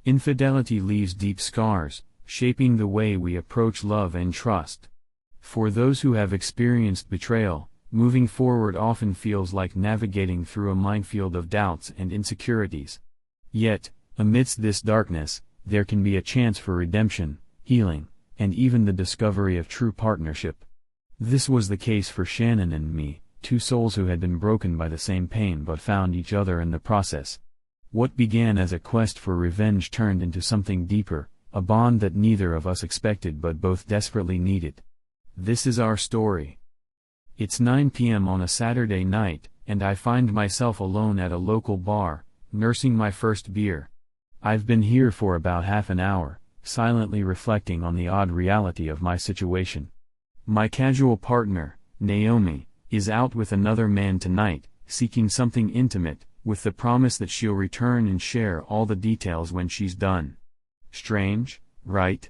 Infidelity leaves deep scars, shaping the way we approach love and trust. For those who have experienced betrayal, moving forward often feels like navigating through a minefield of doubts and insecurities. Yet, amidst this darkness, there can be a chance for redemption, healing, and even the discovery of true partnership. This was the case for Shannon and me, two souls who had been broken by the same pain but found each other in the process. What began as a quest for revenge turned into something deeper, a bond that neither of us expected but both desperately needed. This is our story. It's 9 p.m. on a Saturday night, and I find myself alone at a local bar, nursing my first beer. I've been here for about half an hour, silently reflecting on the odd reality of my situation. My casual partner, Naomi, is out with another man tonight, seeking something intimate, with the promise that she'll return and share all the details when she's done. Strange, right?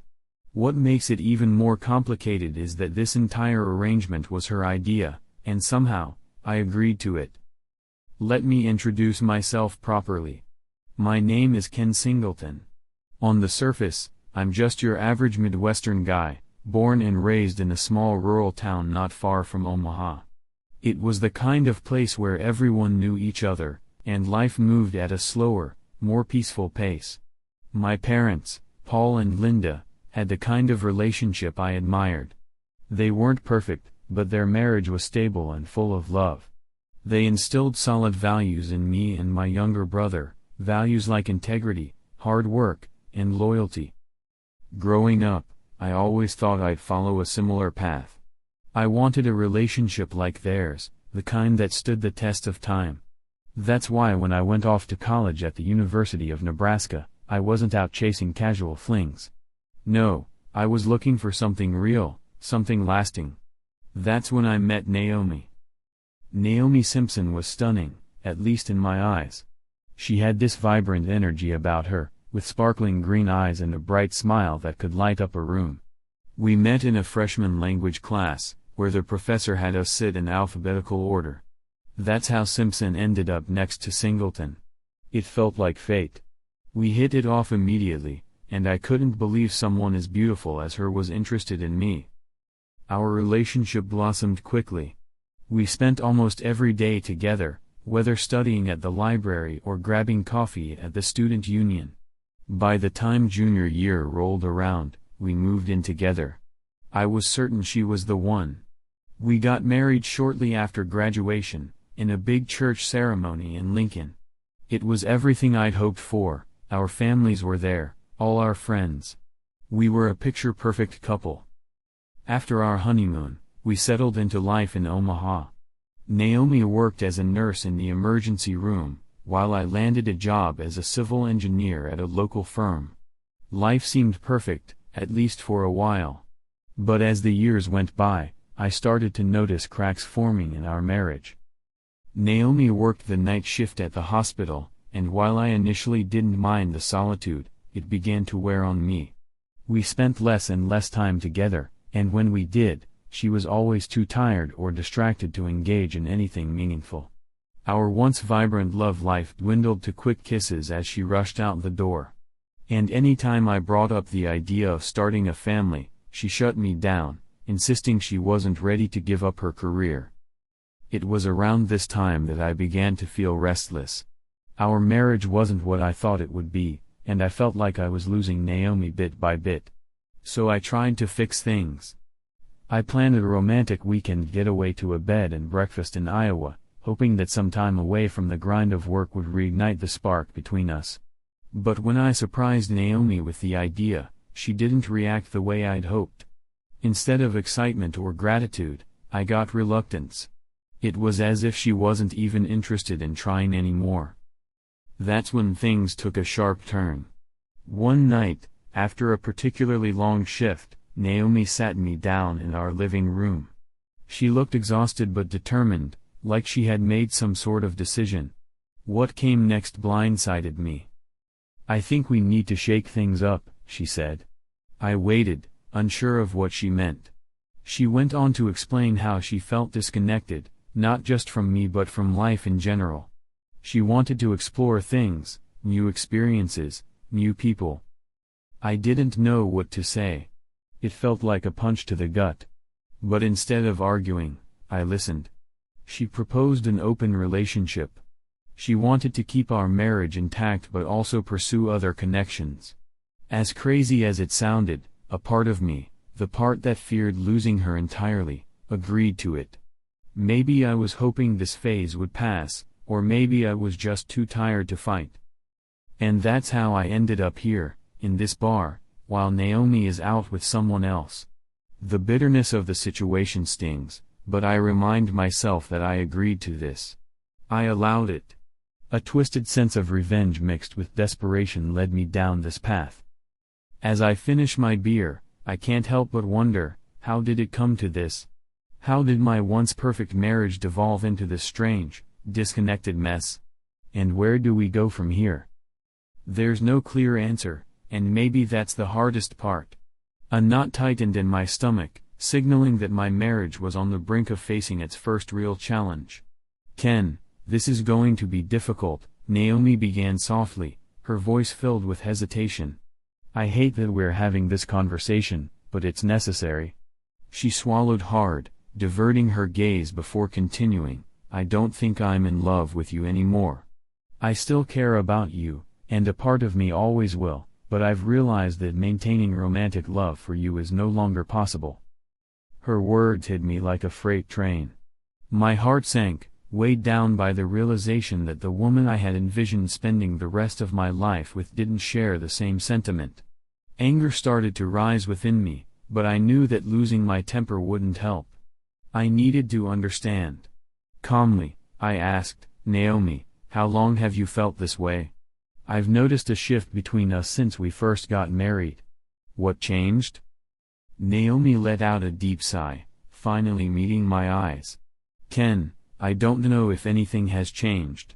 What makes it even more complicated is that this entire arrangement was her idea, and somehow, I agreed to it. Let me introduce myself properly. My name is Ken Singleton. On the surface, I'm just your average Midwestern guy, born and raised in a small rural town not far from Omaha. It was the kind of place where everyone knew each other, and life moved at a slower, more peaceful pace. My parents, Paul and Linda, had the kind of relationship I admired. They weren't perfect, but their marriage was stable and full of love. They instilled solid values in me and my younger brother, values like integrity, hard work, and loyalty. Growing up, I always thought I'd follow a similar path. I wanted a relationship like theirs, the kind that stood the test of time. That's why when I went off to college at the University of Nebraska, I wasn't out chasing casual flings. No, I was looking for something real, something lasting. That's when I met Naomi. Naomi Simpson was stunning, at least in my eyes. She had this vibrant energy about her, with sparkling green eyes and a bright smile that could light up a room. We met in a freshman language class, where the professor had us sit in alphabetical order. That's how Simpson ended up next to Singleton. It felt like fate. We hit it off immediately, and I couldn't believe someone as beautiful as her was interested in me. Our relationship blossomed quickly. We spent almost every day together, whether studying at the library or grabbing coffee at the student union. By the time junior year rolled around, we moved in together. I was certain she was the one. We got married shortly after graduation, in a big church ceremony in Lincoln. It was everything I'd hoped for. Our families were there, all our friends. We were a picture-perfect couple. After our honeymoon, we settled into life in Omaha. Naomi worked as a nurse in the emergency room, while I landed a job as a civil engineer at a local firm. Life seemed perfect, at least for a while. But as the years went by, I started to notice cracks forming in our marriage. Naomi worked the night shift at the hospital, and while I initially didn't mind the solitude, it began to wear on me. We spent less and less time together, and when we did, she was always too tired or distracted to engage in anything meaningful. Our once vibrant love life dwindled to quick kisses as she rushed out the door. And any time I brought up the idea of starting a family, she shut me down, insisting she wasn't ready to give up her career. It was around this time that I began to feel restless. Our marriage wasn't what I thought it would be, and I felt like I was losing Naomi bit by bit. So I tried to fix things. I planned a romantic weekend getaway to a bed and breakfast in Iowa, hoping that some time away from the grind of work would reignite the spark between us. But when I surprised Naomi with the idea, she didn't react the way I'd hoped. Instead of excitement or gratitude, I got reluctance. It was as if she wasn't even interested in trying anymore. That's when things took a sharp turn. One night, after a particularly long shift, Naomi sat me down in our living room. She looked exhausted but determined, like she had made some sort of decision. What came next blindsided me. "I think we need to shake things up," she said. I waited, unsure of what she meant. She went on to explain how she felt disconnected, not just from me but from life in general. She wanted to explore things, new experiences, new people. I didn't know what to say. It felt like a punch to the gut. But instead of arguing, I listened. She proposed an open relationship. She wanted to keep our marriage intact but also pursue other connections. As crazy as it sounded, a part of me, the part that feared losing her entirely, agreed to it. Maybe I was hoping this phase would pass, or maybe I was just too tired to fight. And that's how I ended up here, in this bar, while Naomi is out with someone else. The bitterness of the situation stings, but I remind myself that I agreed to this. I allowed it. A twisted sense of revenge mixed with desperation led me down this path. As I finish my beer, I can't help but wonder, how did it come to this? How did my once perfect marriage devolve into this strange, disconnected mess? And where do we go from here? There's no clear answer, and maybe that's the hardest part. A knot tightened in my stomach, signaling that my marriage was on the brink of facing its first real challenge. "Ken, this is going to be difficult," Naomi began softly, her voice filled with hesitation. "I hate that we're having this conversation, but it's necessary." She swallowed hard, diverting her gaze before continuing, "I don't think I'm in love with you anymore. I still care about you, and a part of me always will, but I've realized that maintaining romantic love for you is no longer possible." Her words hit me like a freight train. My heart sank, weighed down by the realization that the woman I had envisioned spending the rest of my life with didn't share the same sentiment. Anger started to rise within me, but I knew that losing my temper wouldn't help. I needed to understand. Calmly, I asked, "Naomi, how long have you felt this way? I've noticed a shift between us since we first got married. What changed?" Naomi let out a deep sigh, finally meeting my eyes. "Ken, I don't know if anything has changed.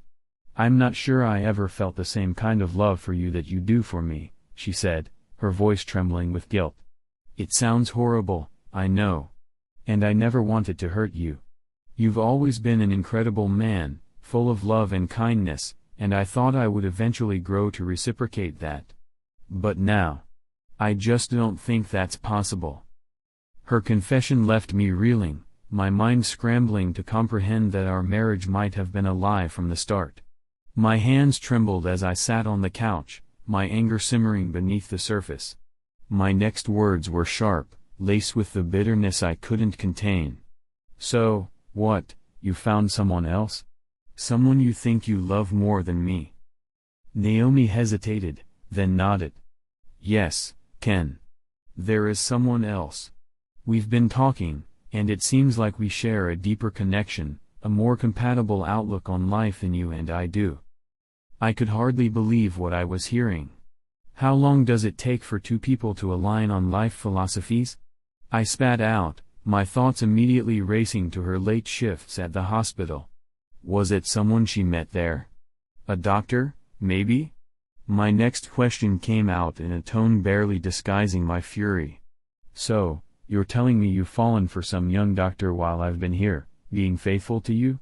I'm not sure I ever felt the same kind of love for you that you do for me," she said, her voice trembling with guilt. "It sounds horrible, I know. And I never wanted to hurt you. You've always been an incredible man, full of love and kindness, and I thought I would eventually grow to reciprocate that. But now, I just don't think that's possible." Her confession left me reeling, my mind scrambling to comprehend that our marriage might have been a lie from the start. My hands trembled as I sat on the couch, my anger simmering beneath the surface. My next words were sharp, laced with the bitterness I couldn't contain. "So, what, you found someone else? Someone you think you love more than me?" Naomi hesitated, then nodded. "Yes, Ken. There is someone else. We've been talking, and it seems like we share a deeper connection, a more compatible outlook on life than you and I do." I could hardly believe what I was hearing. How long does it take for two people to align on life philosophies? I spat out, my thoughts immediately racing to her late shifts at the hospital. Was it someone she met there? A doctor, maybe? My next question came out in a tone barely disguising my fury. "So, you're telling me you've fallen for some young doctor while I've been here, being faithful to you?"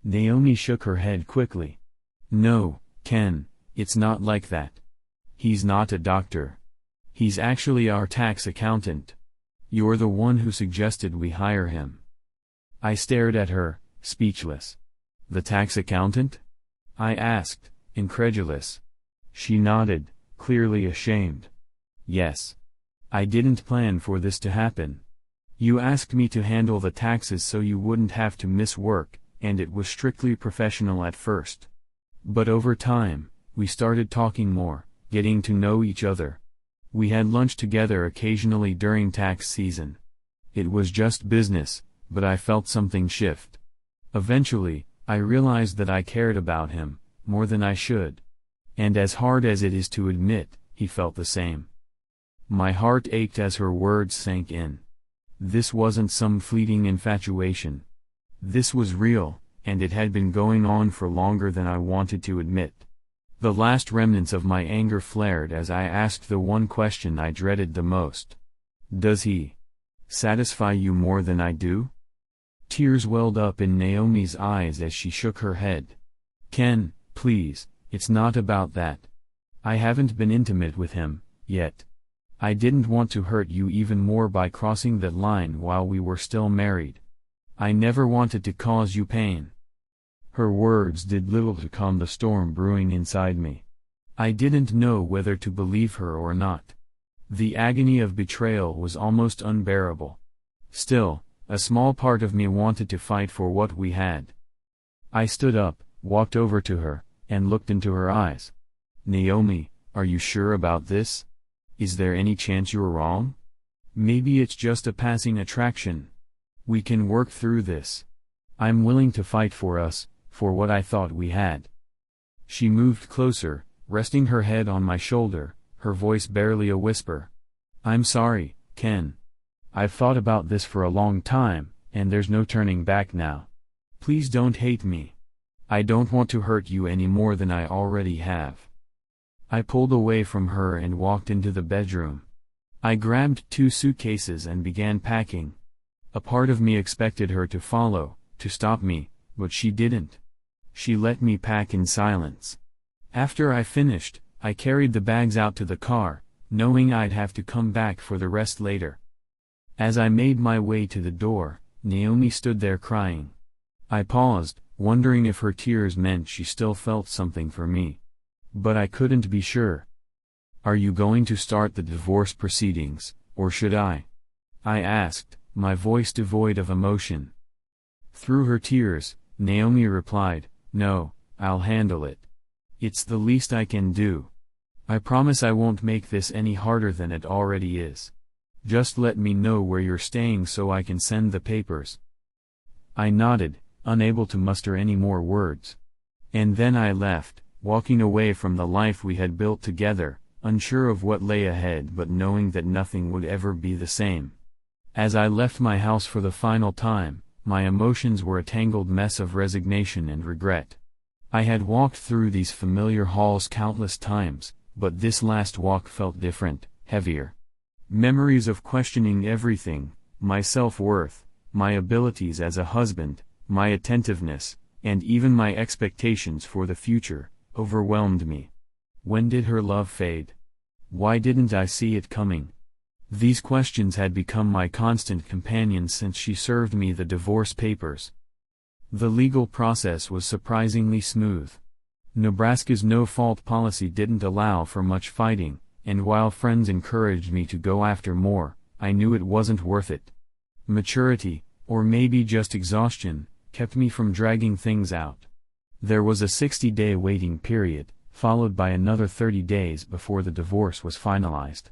Naomi shook her head quickly. "No, Ken, it's not like that. He's not a doctor. He's actually our tax accountant. You're the one who suggested we hire him." I stared at her, speechless. "The tax accountant?" I asked, incredulous. She nodded, clearly ashamed. "Yes. I didn't plan for this to happen. You asked me to handle the taxes so you wouldn't have to miss work, and it was strictly professional at first. But over time, we started talking more, getting to know each other. We had lunch together occasionally during tax season. It was just business, but I felt something shift. Eventually, I realized that I cared about him, more than I should. And as hard as it is to admit, he felt the same." My heart ached as her words sank in. This wasn't some fleeting infatuation. This was real, and it had been going on for longer than I wanted to admit. The last remnants of my anger flared as I asked the one question I dreaded the most. "Does he satisfy you more than I do?" Tears welled up in Naomi's eyes as she shook her head. "Ken, please, it's not about that. I haven't been intimate with him, yet. I didn't want to hurt you even more by crossing that line while we were still married. I never wanted to cause you pain. Her words did little to calm the storm brewing inside me. I didn't know whether to believe her or not. The agony of betrayal was almost unbearable. Still, a small part of me wanted to fight for what we had. I stood up, walked over to her, and looked into her eyes. Naomi, are you sure about this? Is there any chance you're wrong? Maybe it's just a passing attraction. We can work through this. I'm willing to fight for us, for what I thought we had. She moved closer, resting her head on my shoulder, her voice barely a whisper. I'm sorry, Ken. I've thought about this for a long time, and there's no turning back now. Please don't hate me. I don't want to hurt you any more than I already have. I pulled away from her and walked into the bedroom. I grabbed 2 suitcases and began packing. A part of me expected her to follow, to stop me, but she didn't. She let me pack in silence. After I finished, I carried the bags out to the car, knowing I'd have to come back for the rest later. As I made my way to the door, Naomi stood there crying. I paused, wondering if her tears meant she still felt something for me. But I couldn't be sure. Are you going to start the divorce proceedings, or should I? I asked, my voice devoid of emotion. Through her tears, Naomi replied, No, I'll handle it. It's the least I can do. I promise I won't make this any harder than it already is. Just let me know where you're staying so I can send the papers. I nodded, unable to muster any more words. And then I left, walking away from the life we had built together, unsure of what lay ahead but knowing that nothing would ever be the same. As I left my house for the final time, my emotions were a tangled mess of resignation and regret. I had walked through these familiar halls countless times, but this last walk felt different, heavier. Memories of questioning everything, my self-worth, my abilities as a husband, my attentiveness, and even my expectations for the future, overwhelmed me. When did her love fade? Why didn't I see it coming? These questions had become my constant companions since she served me the divorce papers. The legal process was surprisingly smooth. Nebraska's no-fault policy didn't allow for much fighting, and while friends encouraged me to go after more, I knew it wasn't worth it. Maturity, or maybe just exhaustion, kept me from dragging things out. There was a 60-day waiting period, followed by another 30 days before the divorce was finalized.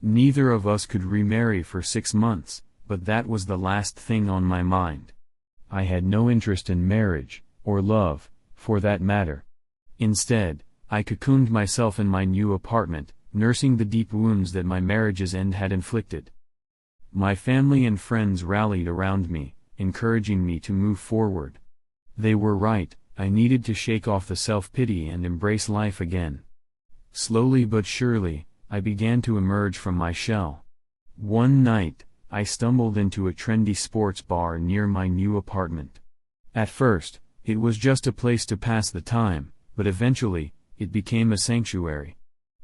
Neither of us could remarry for 6 months, but that was the last thing on my mind. I had no interest in marriage, or love, for that matter. Instead, I cocooned myself in my new apartment, nursing the deep wounds that my marriage's end had inflicted. My family and friends rallied around me, encouraging me to move forward. They were right, I needed to shake off the self-pity and embrace life again. Slowly but surely, I began to emerge from my shell. One night, I stumbled into a trendy sports bar near my new apartment. At first, it was just a place to pass the time, but eventually, it became a sanctuary.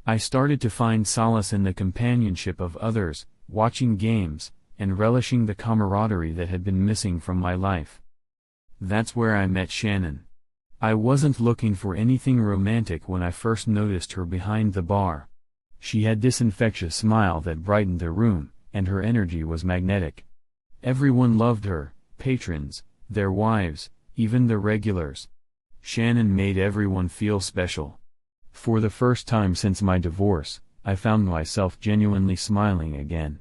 I started to find solace in the companionship of others, watching games, and relishing the camaraderie that had been missing from my life. That's where I met Shannon. I wasn't looking for anything romantic when I first noticed her behind the bar. She had this infectious smile that brightened the room, and her energy was magnetic. Everyone loved her, patrons, their wives, even the regulars. Shannon made everyone feel special. For the first time since my divorce, I found myself genuinely smiling again.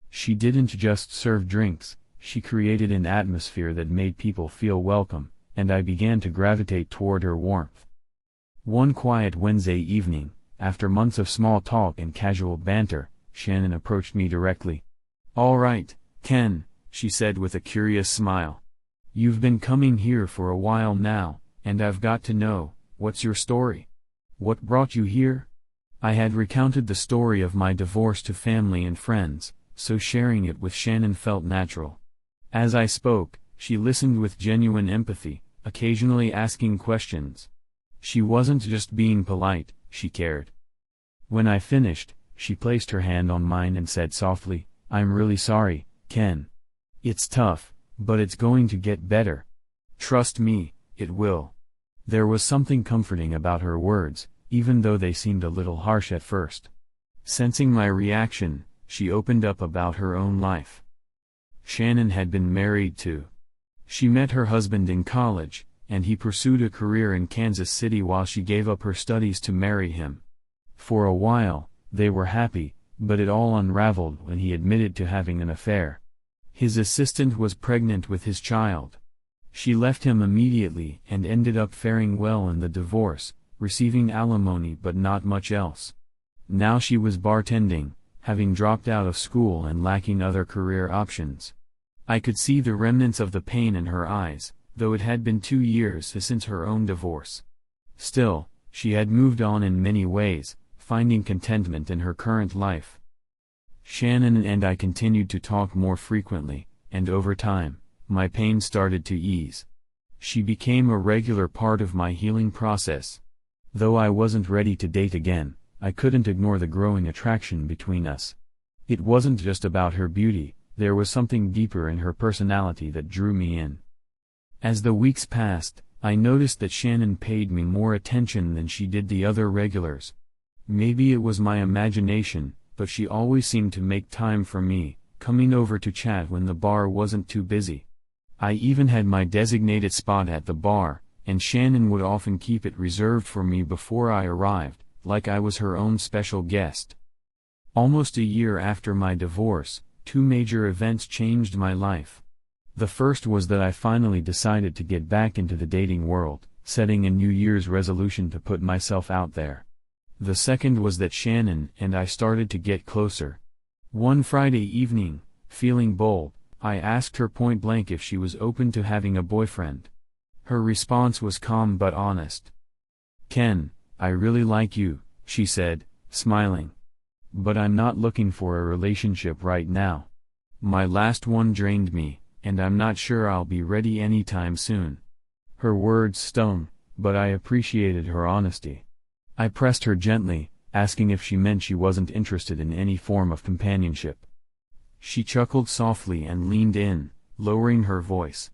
She didn't just serve drinks, she created an atmosphere that made people feel welcome, and I began to gravitate toward her warmth. One quiet Wednesday evening, after months of small talk and casual banter, Shannon approached me directly. "All right, Ken," she said with a curious smile. "You've been coming here for a while now, and I've got to know, what's your story? What brought you here?" I had recounted the story of my divorce to family and friends, so sharing it with Shannon felt natural. As I spoke, she listened with genuine empathy, occasionally asking questions. She wasn't just being polite, she cared. When I finished, she placed her hand on mine and said softly, "I'm really sorry, Ken. It's tough, but it's going to get better. Trust me, it will." There was something comforting about her words, even though they seemed a little harsh at first. Sensing my reaction, she opened up about her own life. Shannon had been married too. She met her husband in college, and he pursued a career in Kansas City while she gave up her studies to marry him. For a while, they were happy, but it all unraveled when he admitted to having an affair. His assistant was pregnant with his child. She left him immediately and ended up faring well in the divorce, receiving alimony but not much else. Now she was bartending, having dropped out of school and lacking other career options. I could see the remnants of the pain in her eyes, though it had been 2 years since her own divorce. Still, she had moved on in many ways, finding contentment in her current life. Shannon and I continued to talk more frequently, and over time, my pain started to ease. She became a regular part of my healing process. Though I wasn't ready to date again, I couldn't ignore the growing attraction between us. It wasn't just about her beauty, there was something deeper in her personality that drew me in. As the weeks passed, I noticed that Shannon paid me more attention than she did the other regulars. Maybe it was my imagination, but she always seemed to make time for me, coming over to chat when the bar wasn't too busy. I even had my designated spot at the bar, and Shannon would often keep it reserved for me before I arrived, like I was her own special guest. Almost a year after my divorce, 2 major events changed my life. The first was that I finally decided to get back into the dating world, setting a New Year's resolution to put myself out there. The second was that Shannon and I started to get closer. One Friday evening, feeling bold, I asked her point blank if she was open to having a boyfriend. Her response was calm but honest. "Ken, I really like you," she said, smiling. "But I'm not looking for a relationship right now. My last one drained me, and I'm not sure I'll be ready anytime soon." Her words stung, but I appreciated her honesty. I pressed her gently, asking if she meant she wasn't interested in any form of companionship. She chuckled softly and leaned in, lowering her voice.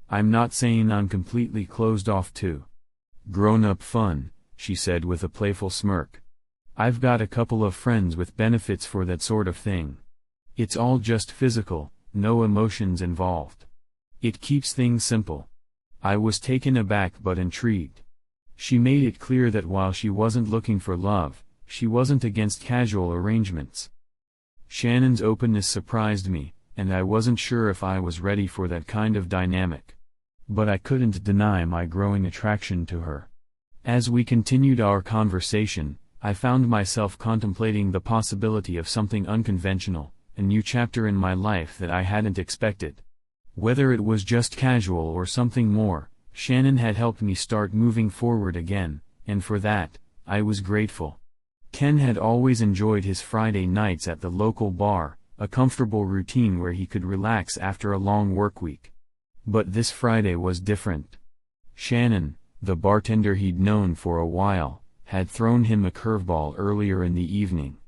"I'm not saying I'm completely closed off to grown-up fun," she said with a playful smirk. "I've got a couple of friends with benefits for that sort of thing. It's all just physical, no emotions involved. It keeps things simple." I was taken aback but intrigued. She made it clear that while she wasn't looking for love, she wasn't against casual arrangements. Shannon's openness surprised me, and I wasn't sure if I was ready for that kind of dynamic. But I couldn't deny my growing attraction to her. As we continued our conversation, I found myself contemplating the possibility of something unconventional, a new chapter in my life that I hadn't expected. Whether it was just casual or something more, Shannon had helped me start moving forward again, and for that, I was grateful. Ken had always enjoyed his Friday nights at the local bar, a comfortable routine where he could relax after a long work week. But this Friday was different. Shannon, the bartender he'd known for a while, had thrown him a curveball earlier in the evening.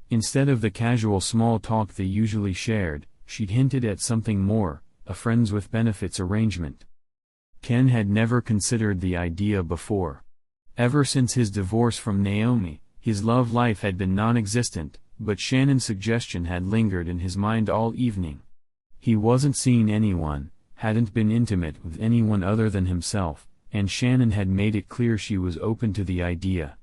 Instead of the casual small talk they usually shared, she'd hinted at something more, a friends with benefits arrangement. Ken had never considered the idea before. Ever since his divorce from Naomi, his love life had been non-existent, but Shannon's suggestion had lingered in his mind all evening. He wasn't seeing anyone, hadn't been intimate with anyone other than himself, and Shannon had made it clear she was open to the idea.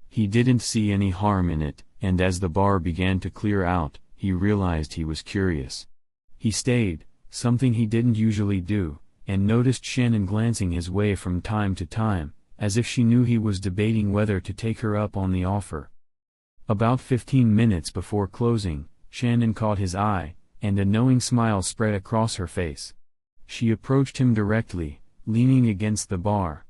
He didn't see any harm in it, and as the bar began to clear out, he realized he was curious. He stayed, something he didn't usually do, and noticed Shannon glancing his way from time to time, as if she knew he was debating whether to take her up on the offer. About 15 minutes before closing, Shannon caught his eye, and a knowing smile spread across her face. She approached him directly, leaning against the bar.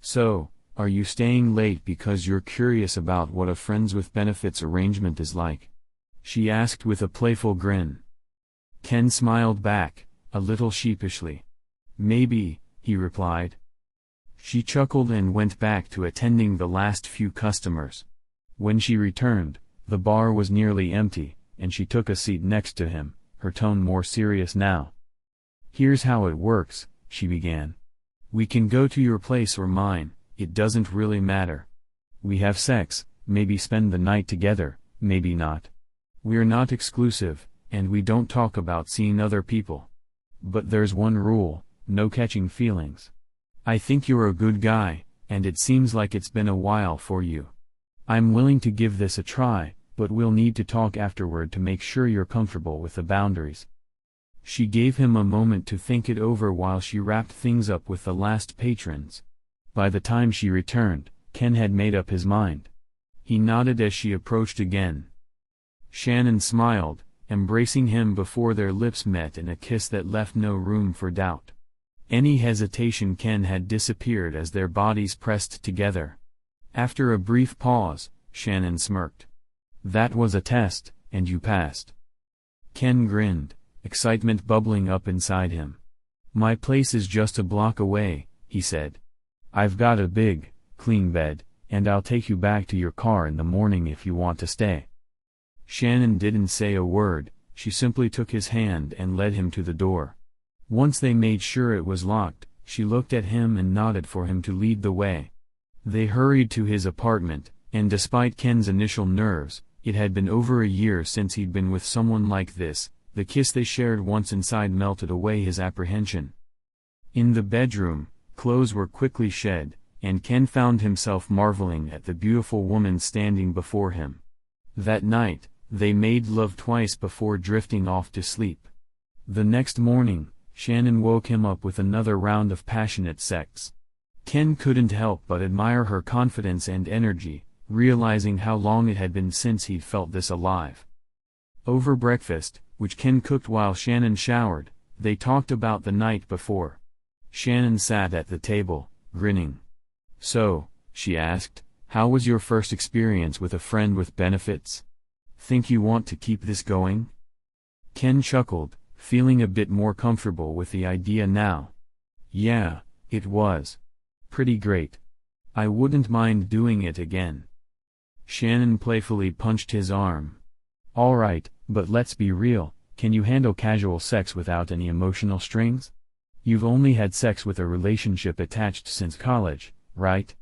"So, are you staying late because you're curious about what a friends with benefits arrangement is like?" she asked with a playful grin. Ken smiled back, a little sheepishly. "Maybe," he replied. She chuckled and went back to attending the last few customers. When she returned, the bar was nearly empty, and she took a seat next to him, her tone more serious now. "Here's how it works," she began. "We can go to your place or mine, it doesn't really matter. We have sex, maybe spend the night together, maybe not. We're not exclusive, and we don't talk about seeing other people. But there's one rule, no catching feelings. I think you're a good guy, and it seems like it's been a while for you. I'm willing to give this a try, but we'll need to talk afterward to make sure you're comfortable with the boundaries." She gave him a moment to think it over while she wrapped things up with the last patrons. By the time she returned, Ken had made up his mind. He nodded as she approached again. Shannon smiled, embracing him before their lips met in a kiss that left no room for doubt. Any hesitation Ken had disappeared as their bodies pressed together. After a brief pause, Shannon smirked. "That was a test, and you passed." Ken grinned, excitement bubbling up inside him. "My place is just a block away," he said. "I've got a big, clean bed, and I'll take you back to your car in the morning if you want to stay." Shannon didn't say a word, she simply took his hand and led him to the door. Once they made sure it was locked, she looked at him and nodded for him to lead the way. They hurried to his apartment, and despite Ken's initial nerves, it had been over a year since he'd been with someone like this. The kiss they shared once inside melted away his apprehension. In the bedroom, clothes were quickly shed, and Ken found himself marveling at the beautiful woman standing before him. That night, they made love twice before drifting off to sleep. The next morning, Shannon woke him up with another round of passionate sex. Ken couldn't help but admire her confidence and energy, realizing how long it had been since he'd felt this alive. Over breakfast, which Ken cooked while Shannon showered, they talked about the night before. Shannon sat at the table, grinning. "So," she asked, "how was your first experience with a friend with benefits? Think you want to keep this going?" Ken chuckled, feeling a bit more comfortable with the idea now. "Yeah, it was. Pretty great. I wouldn't mind doing it again." Shannon playfully punched his arm. "All right, but let's be real, can you handle casual sex without any emotional strings? You've only had sex with a relationship attached since college, right?"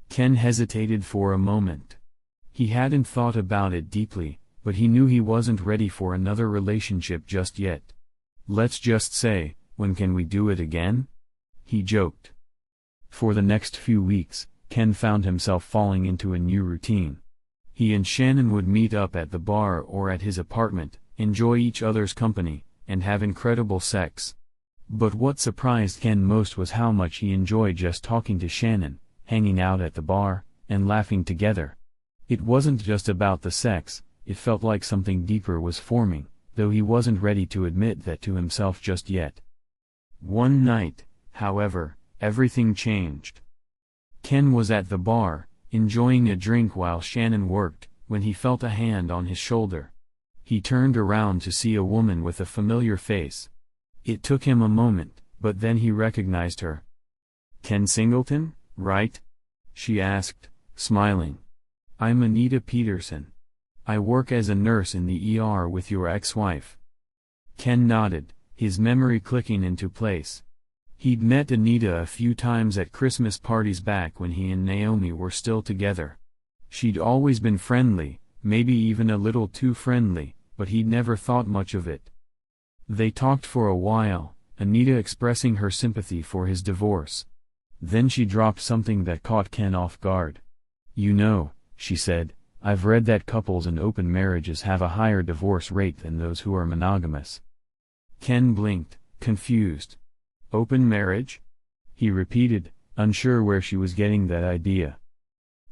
Ken hesitated for a moment. He hadn't thought about it deeply, but he knew he wasn't ready for another relationship just yet. "Let's just say, when can we do it again?" he joked. For the next few weeks, Ken found himself falling into a new routine. He and Shannon would meet up at the bar or at his apartment, enjoy each other's company, and have incredible sex. But what surprised Ken most was how much he enjoyed just talking to Shannon, hanging out at the bar, and laughing together. It wasn't just about the sex, it felt like something deeper was forming, though he wasn't ready to admit that to himself just yet. One night, however, everything changed. Ken was at the bar, enjoying a drink while Shannon worked, when he felt a hand on his shoulder. He turned around to see a woman with a familiar face. It took him a moment, but then he recognized her. "Ken Singleton, right?" she asked, smiling. "I'm Anita Peterson. I work as a nurse in the ER with your ex-wife." Ken nodded, his memory clicking into place. He'd met Anita a few times at Christmas parties back when he and Naomi were still together. She'd always been friendly, maybe even a little too friendly, but he'd never thought much of it. They talked for a while, Anita expressing her sympathy for his divorce. Then she dropped something that caught Ken off guard. "You know," she said, "I've read that couples in open marriages have a higher divorce rate than those who are monogamous." Ken blinked, confused. "Open marriage?" he repeated, unsure where she was getting that idea.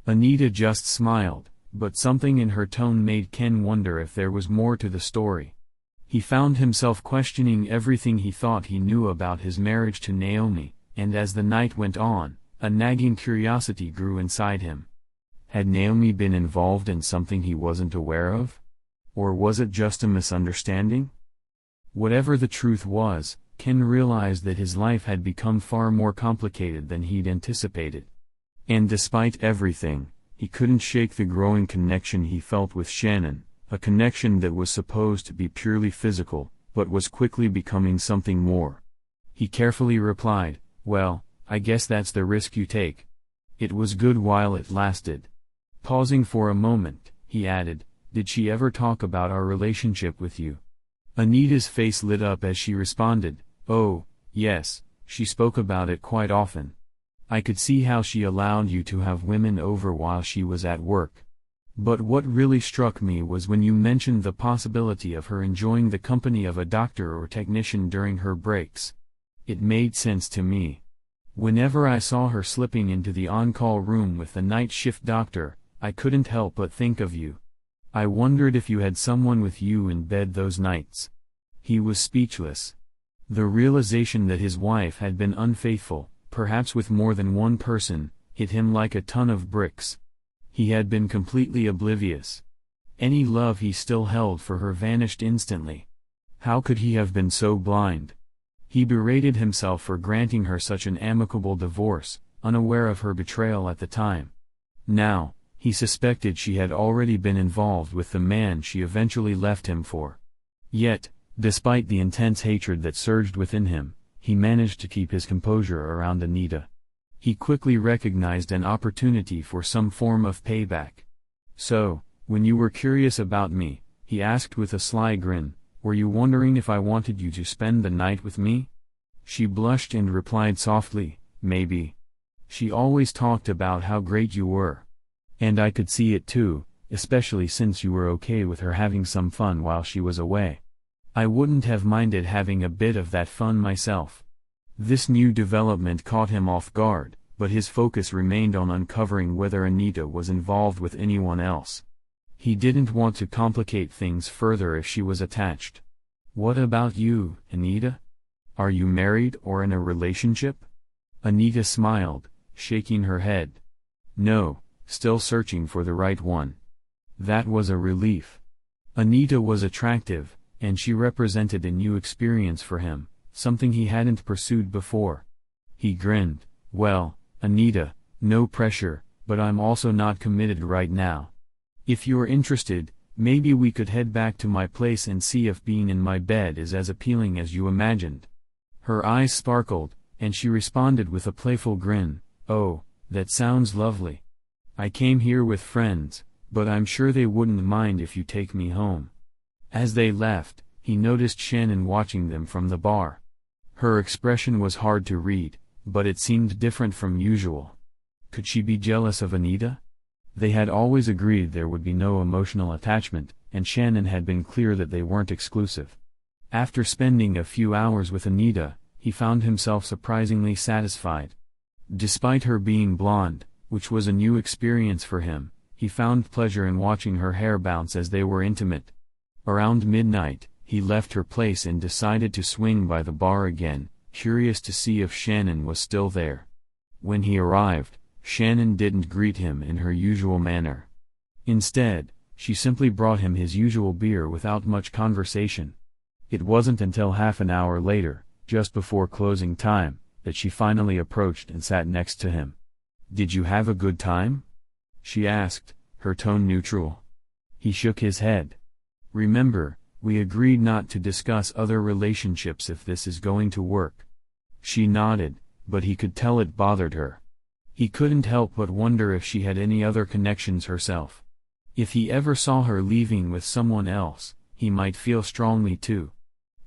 Anita just smiled, but something in her tone made Ken wonder if there was more to the story. He found himself questioning everything he thought he knew about his marriage to Naomi, and as the night went on, a nagging curiosity grew inside him. Had Naomi been involved in something he wasn't aware of? Or was it just a misunderstanding? Whatever the truth was, Ken realized that his life had become far more complicated than he'd anticipated. And despite everything, He couldn't shake the growing connection he felt with Shannon, a connection that was supposed to be purely physical, but was quickly becoming something more. He carefully replied, "Well, I guess that's the risk you take. It was good while it lasted." Pausing for a moment, he added, "Did she ever talk about our relationship with you?" Anita's face lit up as she responded, "Oh, yes, she spoke about it quite often. I could see how she allowed you to have women over while she was at work. But what really struck me was when you mentioned the possibility of her enjoying the company of a doctor or technician during her breaks. It made sense to me. Whenever I saw her slipping into the on-call room with the night shift doctor, I couldn't help but think of you. I wondered if you had someone with you in bed those nights." He was speechless. The realization that his wife had been unfaithful, perhaps with more than one person, hit him like a ton of bricks. He had been completely oblivious. Any love he still held for her vanished instantly. How could he have been so blind? He berated himself for granting her such an amicable divorce, unaware of her betrayal at the time. Now, he suspected she had already been involved with the man she eventually left him for. Yet, despite the intense hatred that surged within him, he managed to keep his composure around Anita. He quickly recognized an opportunity for some form of payback. "So, when you were curious about me," he asked with a sly grin, "were you wondering if I wanted you to spend the night with me?" She blushed and replied softly, "Maybe. She always talked about how great you were. And I could see it too, especially since you were okay with her having some fun while she was away. I wouldn't have minded having a bit of that fun myself." This new development caught him off guard, but his focus remained on uncovering whether Anita was involved with anyone else. He didn't want to complicate things further if she was attached. "What about you, Anita? Are you married or in a relationship?" Anita smiled, shaking her head. "No, still searching for the right one." That was a relief. Anita was attractive, and she represented a new experience for him, something he hadn't pursued before. He grinned, "Well, Anita, no pressure, but I'm also not committed right now. If you're interested, maybe we could head back to my place and see if being in my bed is as appealing as you imagined." Her eyes sparkled, and she responded with a playful grin, "Oh, that sounds lovely. I came here with friends, but I'm sure they wouldn't mind if you take me home." As they left, he noticed Shannon watching them from the bar. Her expression was hard to read, but it seemed different from usual. Could she be jealous of Anita? They had always agreed there would be no emotional attachment, and Shannon had been clear that they weren't exclusive. After spending a few hours with Anita, he found himself surprisingly satisfied. Despite her being blonde, which was a new experience for him, he found pleasure in watching her hair bounce as they were intimate. Around midnight, he left her place and decided to swing by the bar again, curious to see if Shannon was still there. When he arrived, Shannon didn't greet him in her usual manner. Instead, she simply brought him his usual beer without much conversation. It wasn't until half an hour later, just before closing time, that she finally approached and sat next to him. "Did you have a good time?" she asked, her tone neutral. He shook his head. "Remember, we agreed not to discuss other relationships if this is going to work." She nodded, but he could tell it bothered her. He couldn't help but wonder if she had any other connections herself. If he ever saw her leaving with someone else, he might feel strongly too.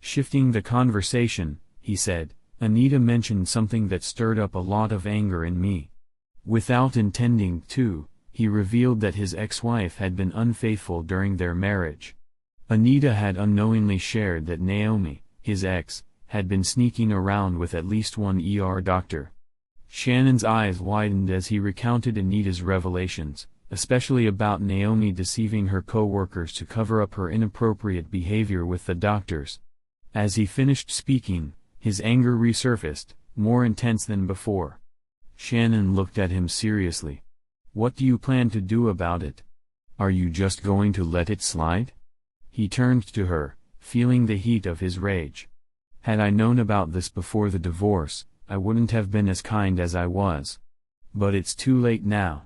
Shifting the conversation, he said, "Anita mentioned something that stirred up a lot of anger in me." Without intending to, he revealed that his ex-wife had been unfaithful during their marriage. Anita had unknowingly shared that Naomi, his ex, had been sneaking around with at least one ER doctor. Shannon's eyes widened as he recounted Anita's revelations, especially about Naomi deceiving her co-workers to cover up her inappropriate behavior with the doctors. As he finished speaking, his anger resurfaced, more intense than before. Shannon looked at him seriously. "What do you plan to do about it? Are you just going to let it slide?" He turned to her, feeling the heat of his rage. "Had I known about this before the divorce, I wouldn't have been as kind as I was. But it's too late now.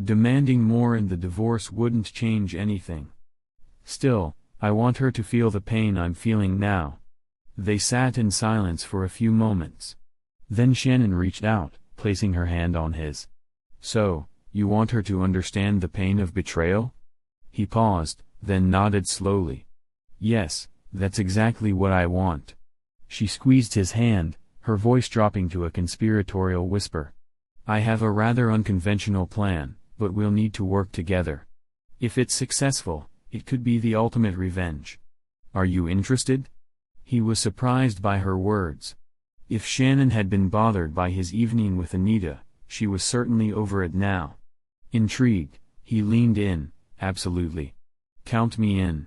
Demanding more and the divorce wouldn't change anything. Still, I want her to feel the pain I'm feeling now. They sat in silence for a few moments. Then Shannon reached out, placing her hand on his. So, you want her to understand the pain of betrayal? He paused, then nodded slowly. Yes, that's exactly what I want. She squeezed his hand, her voice dropping to a conspiratorial whisper. I have a rather unconventional plan, but we'll need to work together. If it's successful, it could be the ultimate revenge. Are you interested? He was surprised by her words. If Shannon had been bothered by his evening with Anita, she was certainly over it now. Intrigued, he leaned in. Absolutely. Count me in.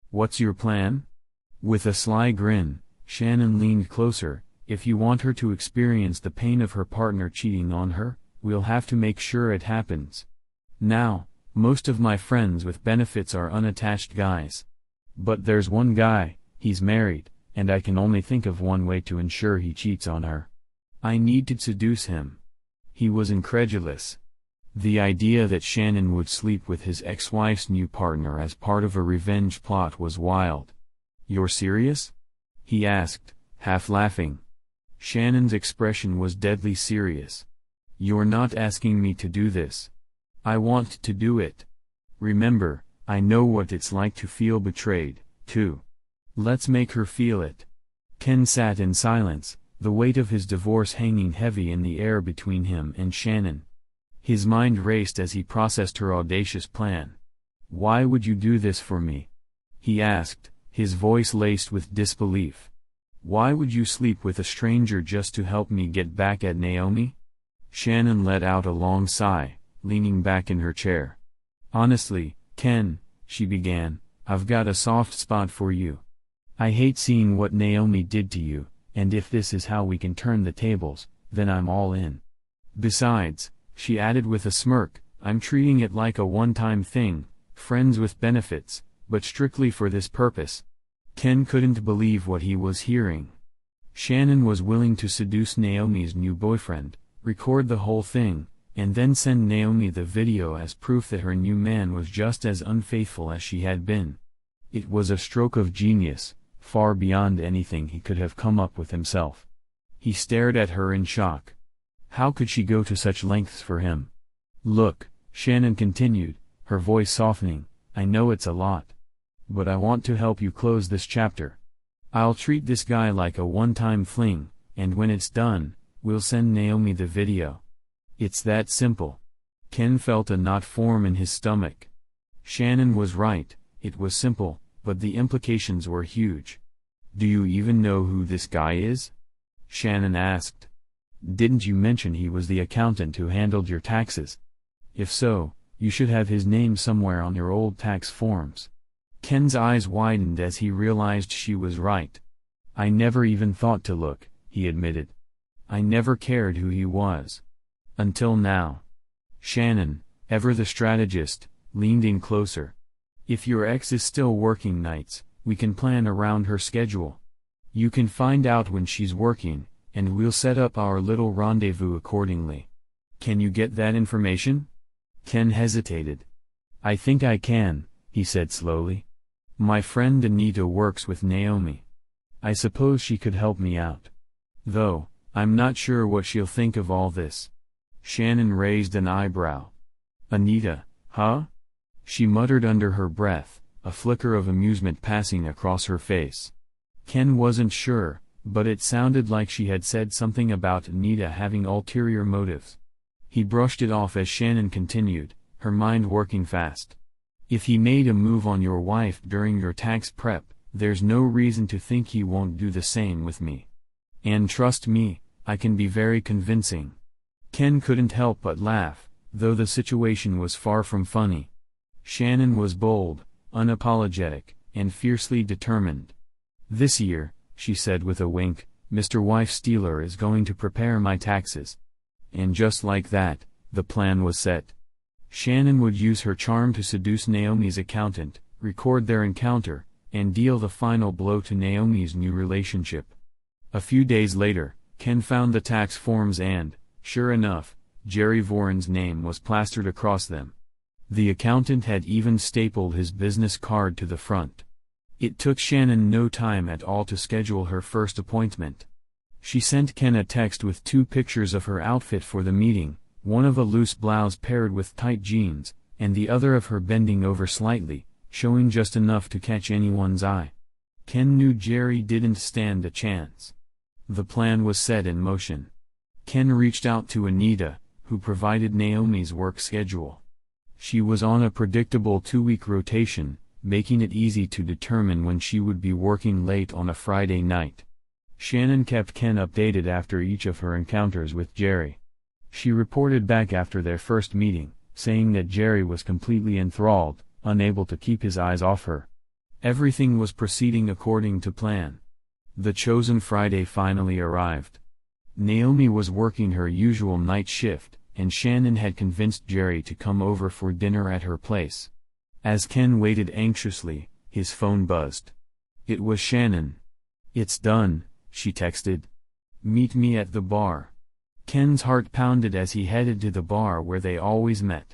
What's your plan? With a sly grin, Shannon leaned closer. If you want her to experience the pain of her partner cheating on her, we'll have to make sure it happens. Now, most of my friends with benefits are unattached guys. But there's one guy, he's married, and I can only think of one way to ensure he cheats on her. I need to seduce him. He was incredulous. The idea that Shannon would sleep with his ex-wife's new partner as part of a revenge plot was wild. You're serious? He asked, half laughing. Shannon's expression was deadly serious. You're not asking me to do this. I want to do it. Remember, I know what it's like to feel betrayed, too. Let's make her feel it. Ken sat in silence, the weight of his divorce hanging heavy in the air between him and Shannon. His mind raced as he processed her audacious plan. Why would you do this for me? He asked, his voice laced with disbelief. Why would you sleep with a stranger just to help me get back at Naomi? Shannon let out a long sigh, leaning back in her chair. Honestly, Ken, she began, I've got a soft spot for you. I hate seeing what Naomi did to you, and if this is how we can turn the tables, then I'm all in. Besides, she added with a smirk, I'm treating it like a one-time thing, friends with benefits, but strictly for this purpose. Ken couldn't believe what he was hearing. Shannon was willing to seduce Naomi's new boyfriend, record the whole thing, and then send Naomi the video as proof that her new man was just as unfaithful as she had been. It was a stroke of genius, far beyond anything he could have come up with himself. He stared at her in shock. How could she go to such lengths for him? Look, Shannon continued, her voice softening, I know it's a lot. But I want to help you close this chapter. I'll treat this guy like a one-time fling, and when it's done, we'll send Naomi the video. It's that simple. Ken felt a knot form in his stomach. Shannon was right, it was simple, but the implications were huge. Do you even know who this guy is? Shannon asked. Didn't you mention he was the accountant who handled your taxes? If so, you should have his name somewhere on your old tax forms. Ken's eyes widened as he realized she was right. I never even thought to look, he admitted. I never cared who he was. Until now. Shannon, ever the strategist, leaned in closer. If your ex is still working nights, we can plan around her schedule. You can find out when she's working, and we'll set up our little rendezvous accordingly. Can you get that information? Ken hesitated. I think I can, he said slowly. My friend Anita works with Naomi. I suppose she could help me out. Though, I'm not sure what she'll think of all this. Shannon raised an eyebrow. Anita, huh? She muttered under her breath, a flicker of amusement passing across her face. Ken wasn't sure, but it sounded like she had said something about Anita having ulterior motives. He brushed it off as Shannon continued, her mind working fast. If he made a move on your wife during your tax prep, there's no reason to think he won't do the same with me. And trust me, I can be very convincing. Ken couldn't help but laugh, though the situation was far from funny. Shannon was bold, unapologetic, and fiercely determined. This year, she said with a wink, Mr. Wife-Stealer is going to prepare my taxes. And just like that, the plan was set. Shannon would use her charm to seduce Naomi's accountant, record their encounter, and deal the final blow to Naomi's new relationship. A few days later, Ken found the tax forms and, sure enough, Jerry Voron's name was plastered across them. The accountant had even stapled his business card to the front. It took Shannon no time at all to schedule her first appointment. She sent Ken a text with 2 pictures of her outfit for the meeting, one of a loose blouse paired with tight jeans, and the other of her bending over slightly, showing just enough to catch anyone's eye. Ken knew Jerry didn't stand a chance. The plan was set in motion. Ken reached out to Anita, who provided Naomi's work schedule. She was on a predictable 2-week rotation, making it easy to determine when she would be working late on a Friday night. Shannon kept Ken updated after each of her encounters with Jerry. She reported back after their first meeting, saying that Jerry was completely enthralled, unable to keep his eyes off her. Everything was proceeding according to plan. The chosen Friday finally arrived. Naomi was working her usual night shift, and Shannon had convinced Jerry to come over for dinner at her place. As Ken waited anxiously, his phone buzzed. It was Shannon. "It's done," she texted. "Meet me at the bar." Ken's heart pounded as he headed to the bar where they always met.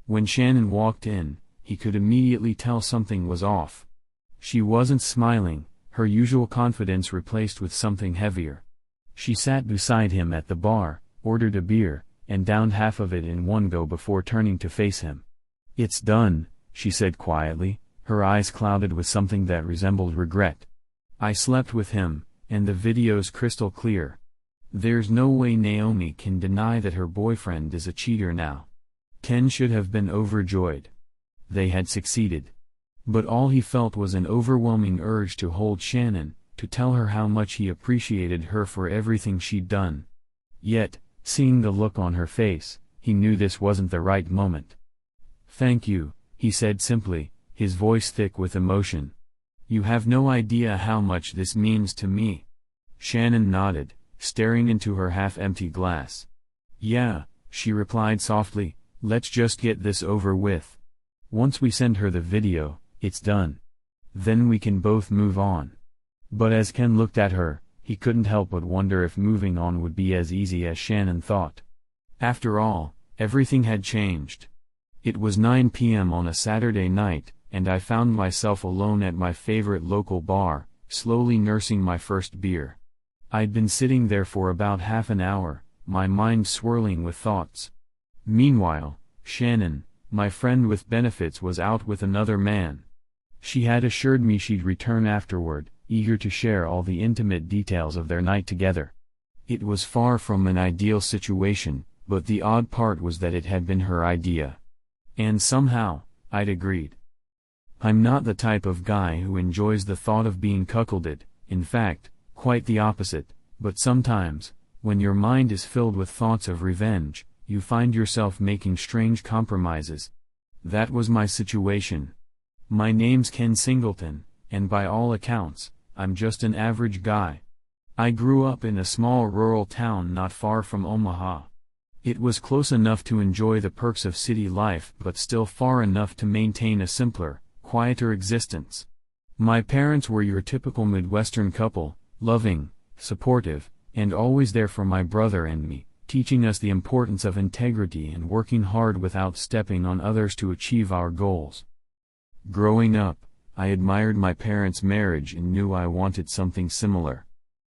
When Shannon walked in, he could immediately tell something was off. She wasn't smiling, her usual confidence replaced with something heavier. She sat beside him at the bar, ordered a beer, and downed half of it in one go before turning to face him. "It's done," she said quietly, her eyes clouded with something that resembled regret. "I slept with him, and the video's crystal clear. There's no way Naomi can deny that her boyfriend is a cheater now." Ken should have been overjoyed. They had succeeded. But all he felt was an overwhelming urge to hold Shannon, to tell her how much he appreciated her for everything she'd done. Yet, seeing the look on her face, he knew this wasn't the right moment. "Thank you," he said simply, his voice thick with emotion. "You have no idea how much this means to me." Shannon nodded, staring into her half-empty glass. "Yeah," she replied softly, "let's just get this over with. Once we send her the video, it's done. Then we can both move on." But as Ken looked at her, he couldn't help but wonder if moving on would be as easy as Shannon thought. After all, everything had changed. It was 9 p.m. on a Saturday night, and I found myself alone at my favorite local bar, slowly nursing my first beer. I'd been sitting there for about half an hour, my mind swirling with thoughts. Meanwhile, Shannon, my friend with benefits, was out with another man. She had assured me she'd return afterward, eager to share all the intimate details of their night together. It was far from an ideal situation, but the odd part was that it had been her idea. And somehow, I'd agreed. I'm not the type of guy who enjoys the thought of being cuckolded, in fact, quite the opposite, but sometimes, when your mind is filled with thoughts of revenge, you find yourself making strange compromises. That was my situation. My name's Ken Singleton, and by all accounts, I'm just an average guy. I grew up in a small rural town not far from Omaha. It was close enough to enjoy the perks of city life but still far enough to maintain a simpler, quieter existence. My parents were your typical Midwestern couple, loving, supportive, and always there for my brother and me, teaching us the importance of integrity and working hard without stepping on others to achieve our goals. Growing up, I admired my parents' marriage and knew I wanted something similar.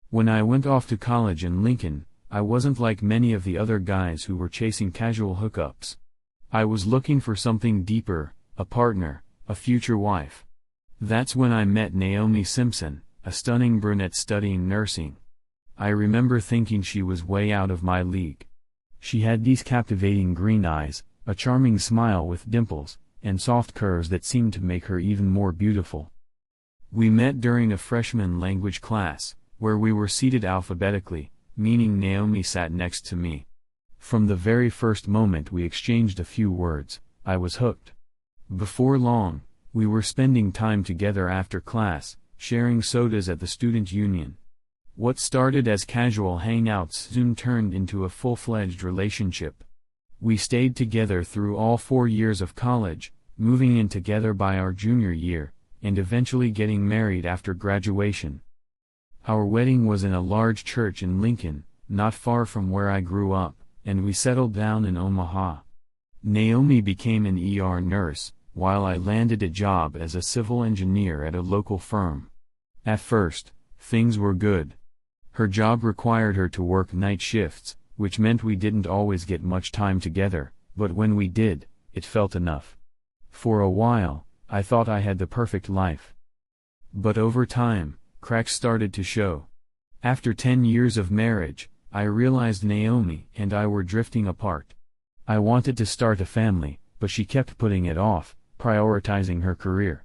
When I went off to college in Lincoln, I wasn't like many of the other guys who were chasing casual hookups. I was looking for something deeper, a partner, a future wife. That's when I met Naomi Simpson, a stunning brunette studying nursing. I remember thinking she was way out of my league. She had these captivating green eyes, a charming smile with dimples, and soft curves that seemed to make her even more beautiful. We met during a freshman language class, where we were seated alphabetically, meaning Naomi sat next to me. From the very first moment we exchanged a few words, I was hooked. Before long, we were spending time together after class, sharing sodas at the student union. What started as casual hangouts soon turned into a full-fledged relationship. We stayed together through all 4 years of college, moving in together by our junior year, and eventually getting married after graduation. Our wedding was in a large church in Lincoln, not far from where I grew up, and we settled down in Omaha. Naomi became an ER nurse, while I landed a job as a civil engineer at a local firm. At first, things were good. Her job required her to work night shifts, which meant we didn't always get much time together, but when we did, it felt enough. For a while, I thought I had the perfect life. But over time, cracks started to show. After 10 years of marriage, I realized Naomi and I were drifting apart. I wanted to start a family, but she kept putting it off, prioritizing her career.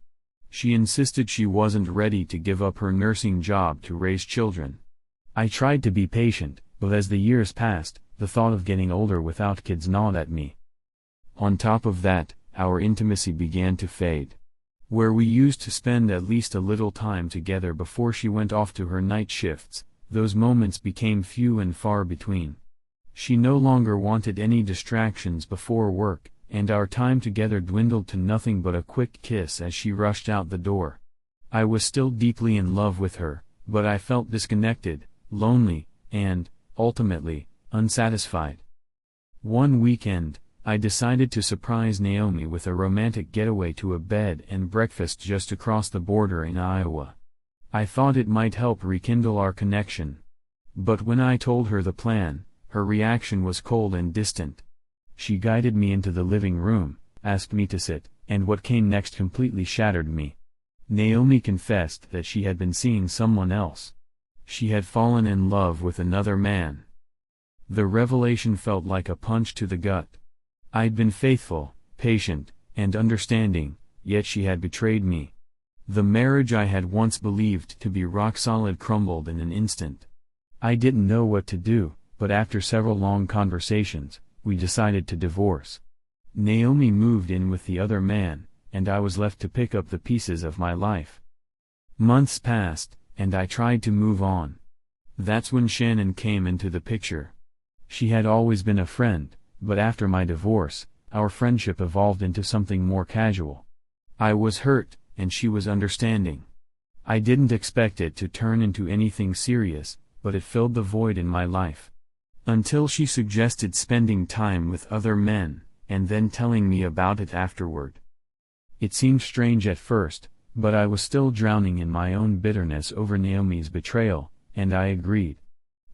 She insisted she wasn't ready to give up her nursing job to raise children. I tried to be patient, but as the years passed, the thought of getting older without kids gnawed at me. On top of that, our intimacy began to fade. Where we used to spend at least a little time together before she went off to her night shifts, those moments became few and far between. She no longer wanted any distractions before work, and our time together dwindled to nothing but a quick kiss as she rushed out the door. I was still deeply in love with her, but I felt disconnected, lonely, and, ultimately, unsatisfied. One weekend, I decided to surprise Naomi with a romantic getaway to a bed and breakfast just across the border in Iowa. I thought it might help rekindle our connection. But when I told her the plan, her reaction was cold and distant. She guided me into the living room, asked me to sit, and what came next completely shattered me. Naomi confessed that she had been seeing someone else. She had fallen in love with another man. The revelation felt like a punch to the gut. I'd been faithful, patient, and understanding, yet she had betrayed me. The marriage I had once believed to be rock solid crumbled in an instant. I didn't know what to do, but after several long conversations, we decided to divorce. Naomi moved in with the other man, and I was left to pick up the pieces of my life. Months passed, and I tried to move on. That's when Shannon came into the picture. She had always been a friend, but after my divorce, our friendship evolved into something more casual. I was hurt, and she was understanding. I didn't expect it to turn into anything serious, but it filled the void in my life. Until she suggested spending time with other men, and then telling me about it afterward. It seemed strange at first, but I was still drowning in my own bitterness over Naomi's betrayal, and I agreed.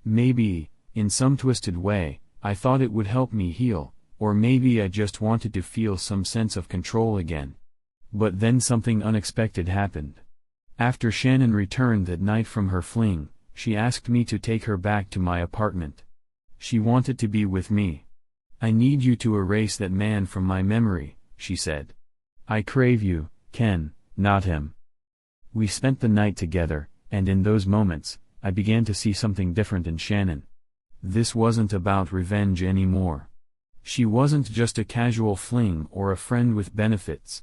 Maybe, in some twisted way, I thought it would help me heal, or maybe I just wanted to feel some sense of control again. But then something unexpected happened. After Shannon returned that night from her fling, she asked me to take her back to my apartment. She wanted to be with me. "I need you to erase that man from my memory," she said. "I crave you, Ken, not him." We spent the night together, and in those moments, I began to see something different in Shannon. This wasn't about revenge anymore. She wasn't just a casual fling or a friend with benefits.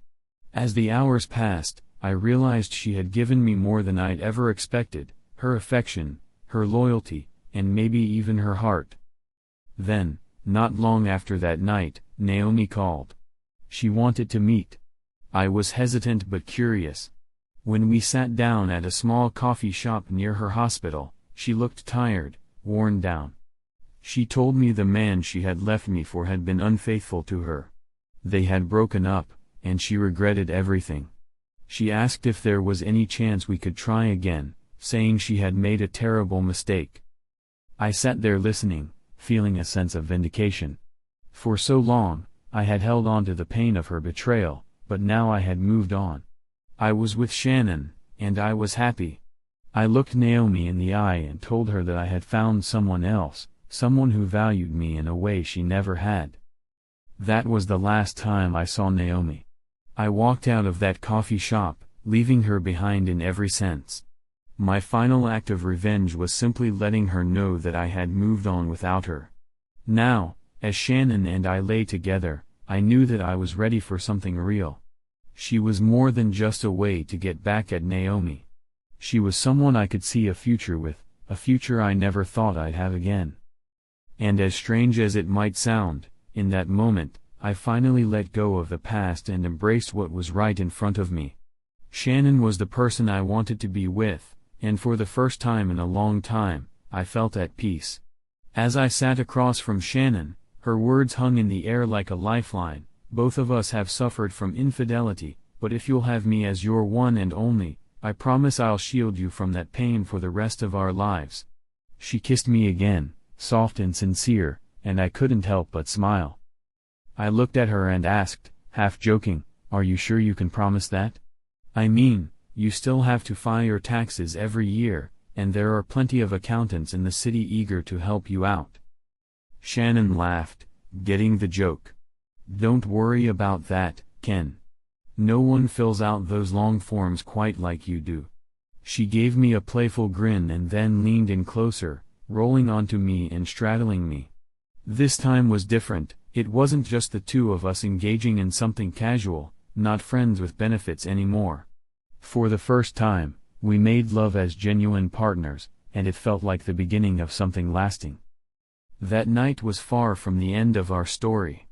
As the hours passed, I realized she had given me more than I'd ever expected, her affection, her loyalty, and maybe even her heart. Then, not long after that night, Naomi called. She wanted to meet. I was hesitant but curious. When we sat down at a small coffee shop near her hospital, she looked tired, worn down. She told me the man she had left me for had been unfaithful to her. They had broken up, and she regretted everything. She asked if there was any chance we could try again, saying she had made a terrible mistake. I sat there listening, feeling a sense of vindication. For so long, I had held on to the pain of her betrayal, but now I had moved on. I was with Shannon, and I was happy. I looked Naomi in the eye and told her that I had found someone else, someone who valued me in a way she never had. That was the last time I saw Naomi. I walked out of that coffee shop, leaving her behind in every sense. My final act of revenge was simply letting her know that I had moved on without her. Now, as Shannon and I lay together, I knew that I was ready for something real. She was more than just a way to get back at Naomi. She was someone I could see a future with, a future I never thought I'd have again. And as strange as it might sound, in that moment, I finally let go of the past and embraced what was right in front of me. Shannon was the person I wanted to be with, and for the first time in a long time, I felt at peace. As I sat across from Shannon, her words hung in the air like a lifeline. Both of us have suffered from infidelity, but if you'll have me as your one and only, I promise I'll shield you from that pain for the rest of our lives. She kissed me again, soft and sincere, and I couldn't help but smile. I looked at her and asked, half joking, "Are you sure you can promise that? I mean, you still have to file your taxes every year, and there are plenty of accountants in the city eager to help you out." Shannon laughed, getting the joke. "Don't worry about that, Ken. No one fills out those long forms quite like you do." She gave me a playful grin and then leaned in closer, rolling onto me and straddling me. This time was different. It wasn't just the two of us engaging in something casual, not friends with benefits anymore. For the first time, we made love as genuine partners, and it felt like the beginning of something lasting. That night was far from the end of our story.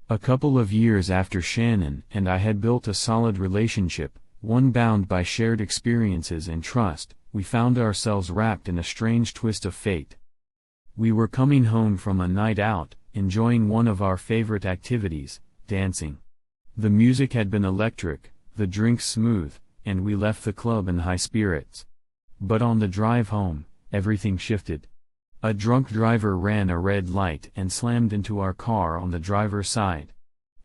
A couple of years after Shannon and I had built a solid relationship, one bound by shared experiences and trust, we found ourselves wrapped in a strange twist of fate. We were coming home from a night out, enjoying one of our favorite activities, dancing. The music had been electric, the drinks smooth, and we left the club in high spirits. But on the drive home, everything shifted. A drunk driver ran a red light and slammed into our car on the driver's side.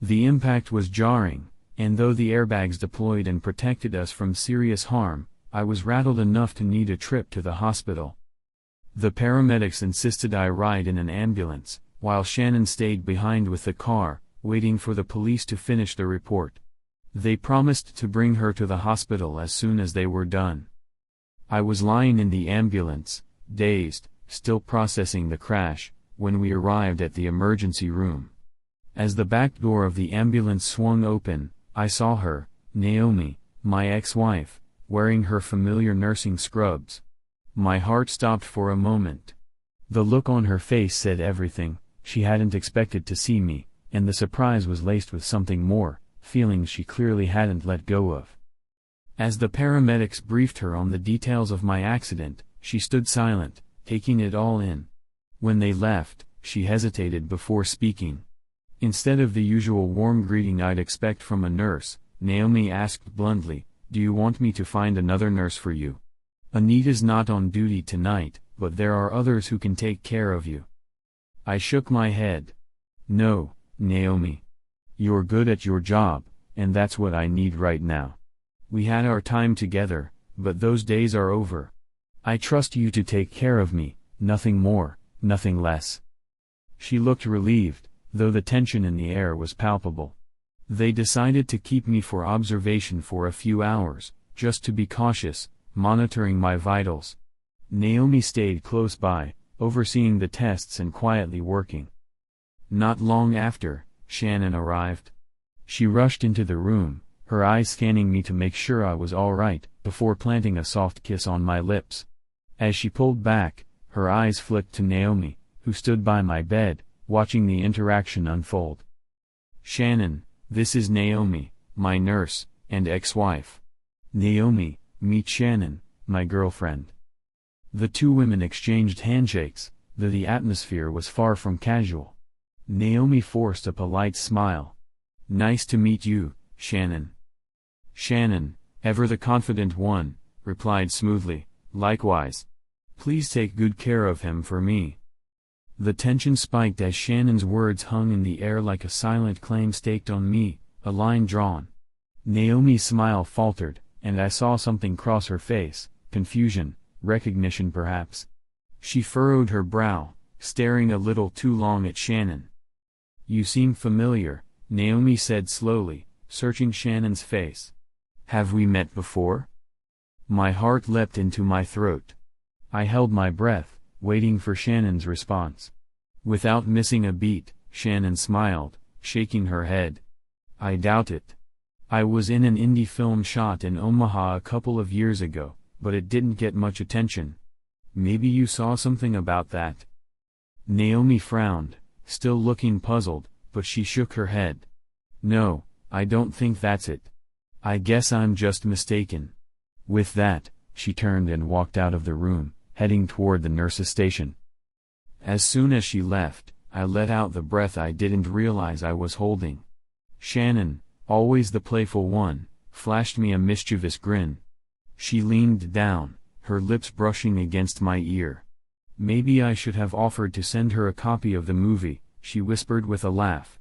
The impact was jarring, and though the airbags deployed and protected us from serious harm, I was rattled enough to need a trip to the hospital. The paramedics insisted I ride in an ambulance, while Shannon stayed behind with the car, waiting for the police to finish the report. They promised to bring her to the hospital as soon as they were done. I was lying in the ambulance, dazed, still processing the crash, when we arrived at the emergency room. As the back door of the ambulance swung open, I saw her, Naomi, my ex-wife, wearing her familiar nursing scrubs. My heart stopped for a moment. The look on her face said everything. She hadn't expected to see me, and the surprise was laced with something more, feelings she clearly hadn't let go of. As the paramedics briefed her on the details of my accident, she stood silent, taking it all in. When they left, she hesitated before speaking. Instead of the usual warm greeting I'd expect from a nurse, Naomi asked bluntly, "Do you want me to find another nurse for you? Anita's not on duty tonight, but there are others who can take care of you." I shook my head. "No, Naomi. You're good at your job, and that's what I need right now. We had our time together, but those days are over. I trust you to take care of me, nothing more, nothing less." She looked relieved, though the tension in the air was palpable. They decided to keep me for observation for a few hours, just to be cautious, monitoring my vitals. Naomi stayed close by, overseeing the tests and quietly working. Not long after, Shannon arrived. She rushed into the room, her eyes scanning me to make sure I was all right, before planting a soft kiss on my lips. As she pulled back, her eyes flicked to Naomi, who stood by my bed, watching the interaction unfold. "Shannon, this is Naomi, my nurse, and ex-wife. Naomi, meet Shannon, my girlfriend." The two women exchanged handshakes, though the atmosphere was far from casual. Naomi forced a polite smile. "Nice to meet you, Shannon." Shannon, ever the confident one, replied smoothly, "Likewise. Please take good care of him for me." The tension spiked as Shannon's words hung in the air like a silent claim staked on me, a line drawn. Naomi's smile faltered, and I saw something cross her face, confusion, recognition perhaps. She furrowed her brow, staring a little too long at Shannon. "You seem familiar," Naomi said slowly, searching Shannon's face. "Have we met before?" My heart leapt into my throat. I held my breath, waiting for Shannon's response. Without missing a beat, Shannon smiled, shaking her head. "I doubt it. I was in an indie film shot in Omaha a couple of years ago, but it didn't get much attention. Maybe you saw something about that." Naomi frowned, still looking puzzled, but she shook her head. "No, I don't think that's it. I guess I'm just mistaken." With that, she turned and walked out of the room, heading toward the nurse's station. As soon as she left, I let out the breath I didn't realize I was holding. Shannon, always the playful one, flashed me a mischievous grin. She leaned down, her lips brushing against my ear. "Maybe I should have offered to send her a copy of the movie," she whispered with a laugh.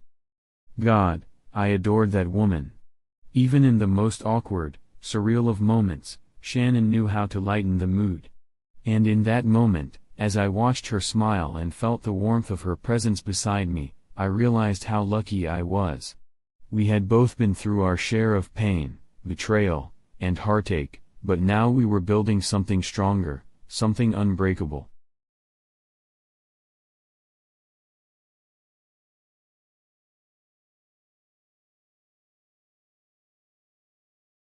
God, I adored that woman. Even in the most awkward, surreal of moments, Shannon knew how to lighten the mood. And in that moment, as I watched her smile and felt the warmth of her presence beside me, I realized how lucky I was. We had both been through our share of pain, betrayal, and heartache, but now we were building something stronger, something unbreakable.